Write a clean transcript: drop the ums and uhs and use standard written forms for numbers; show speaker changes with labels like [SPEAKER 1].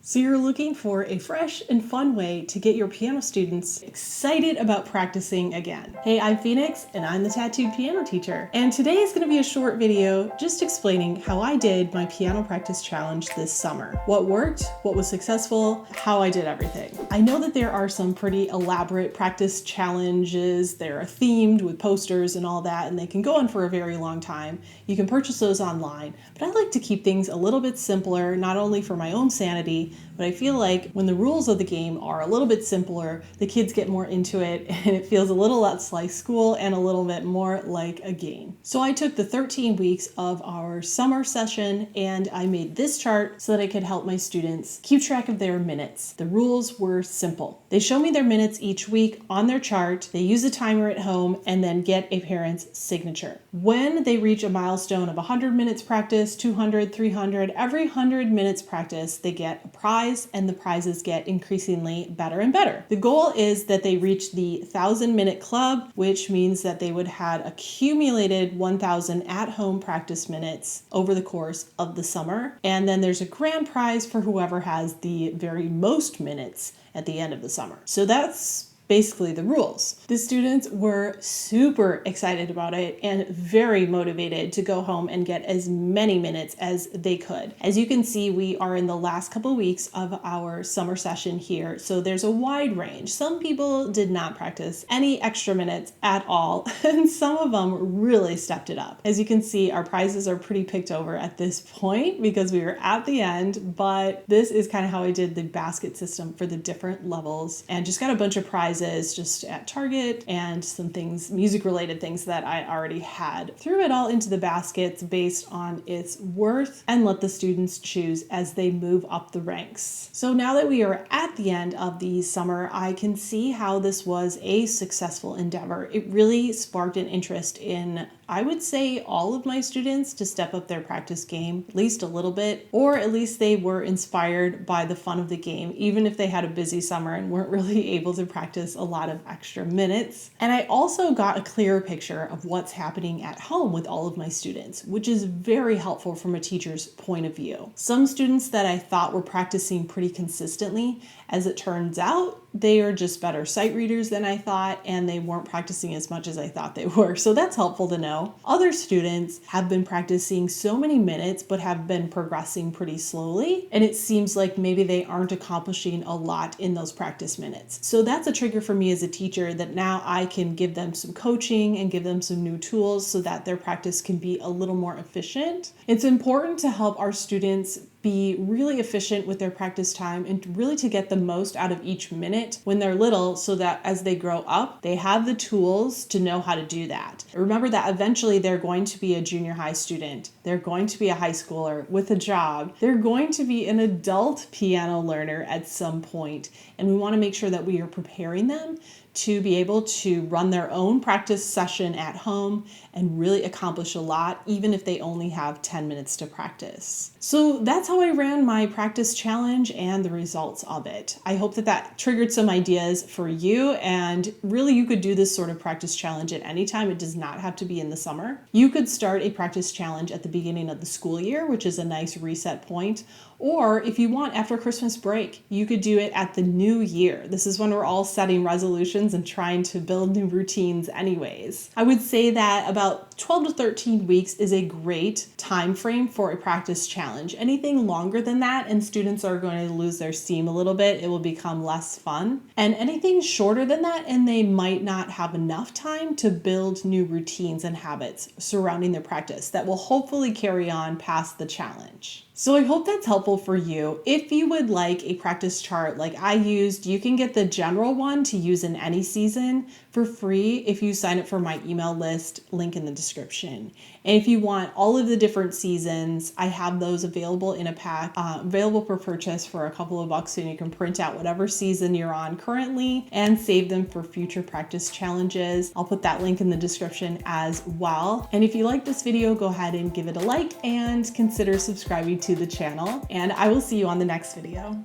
[SPEAKER 1] So you're looking for a fresh and fun way to get your piano students excited about practicing again. Hey, I'm Phoenix and I'm the Tattooed Piano Teacher. And today is going to be a short video just explaining how I did my piano practice challenge this summer. What worked, what was successful, how I did everything. I know that there are some pretty elaborate practice challenges. They're themed with posters and all that, and they can go on for a very long time. You can purchase those online, but I like to keep things a little bit simpler, not only for my own sanity, but I feel like when the rules of the game are a little bit simpler, the kids get more into it and it feels a little less like school and a little bit more like a game. So I took the 13 weeks of our summer session and I made this chart so that I could help my students keep track of their minutes. The rules were simple. They show me their minutes each week on their chart, they use a timer at home, and then get a parent's signature. When they reach a milestone of 100 minutes practice, 200, 300, every 100 minutes practice, they get a prize, and the prizes get increasingly better and better. The goal is that they reach the 1,000-minute club, which means that they would have accumulated 1,000 at-home practice minutes over the course of the summer. And then there's a grand prize for whoever has the very most minutes at the end of the summer. So that's basically the rules. The students were super excited about it and very motivated to go home and get as many minutes as they could. As you can see, we are in the last couple weeks of our summer session here, so there's a wide range. Some people did not practice any extra minutes at all, and some of them really stepped it up. As you can see, our prizes are pretty picked over at this point because we were at the end, but this is kind of how I did the basket system for the different levels and just got a bunch of prizes just at Target and some things, music related things that I already had. Threw it all into the baskets based on its worth and let the students choose as they move up the ranks. So now that we are at the end of the summer, I can see how this was a successful endeavor. It really sparked an interest in, I would say, all of my students to step up their practice game at least a little bit, or at least they were inspired by the fun of the game, even if they had a busy summer and weren't really able to practice a lot of extra minutes. And I also got a clearer picture of what's happening at home with all of my students, which is very helpful from a teacher's point of view. Some students that I thought were practicing pretty consistently, as it turns out, they are just better sight readers than I thought, and they weren't practicing as much as I thought they were. So that's helpful to know. Other students have been practicing so many minutes, but have been progressing pretty slowly. And it seems like maybe they aren't accomplishing a lot in those practice minutes. So that's a trigger for me as a teacher that now I can give them some coaching and give them some new tools so that their practice can be a little more efficient. It's important to help our students be really efficient with their practice time and really to get the most out of each minute when they're little so that as they grow up, they have the tools to know how to do that. Remember that eventually they're going to be a junior high student. They're going to be a high schooler with a job. They're going to be an adult piano learner at some point. And we want to make sure that we are preparing them to be able to run their own practice session at home and really accomplish a lot, even if they only have 10 minutes to practice. So that's how I ran my practice challenge and the results of it. I hope that that triggered some ideas for you, and really you could do this sort of practice challenge at any time. It does not have to be in the summer. You could start a practice challenge at the beginning of the school year, which is a nice reset point. Or if you want, after Christmas break, you could do it at the new year. This is when we're all setting resolutions and trying to build new routines anyways. I would say that about 12 to 13 weeks is a great time frame for a practice challenge. Anything longer than that, and students are going to lose their steam a little bit, it will become less fun. And anything shorter than that, and they might not have enough time to build new routines and habits surrounding their practice that will hopefully carry on past the challenge. So I hope that's helpful for you. If you would like a practice chart like I used, you can get the general one to use in any season for free if you sign up for my email list, link in the description. And if you want all of the different seasons, I have those available in a pack, available for purchase for a couple of bucks, and you can print out whatever season you're on currently and save them for future practice challenges. I'll put that link in the description as well. And if you like this video, go ahead and give it a like and consider subscribing to the channel, and I will see you on the next video.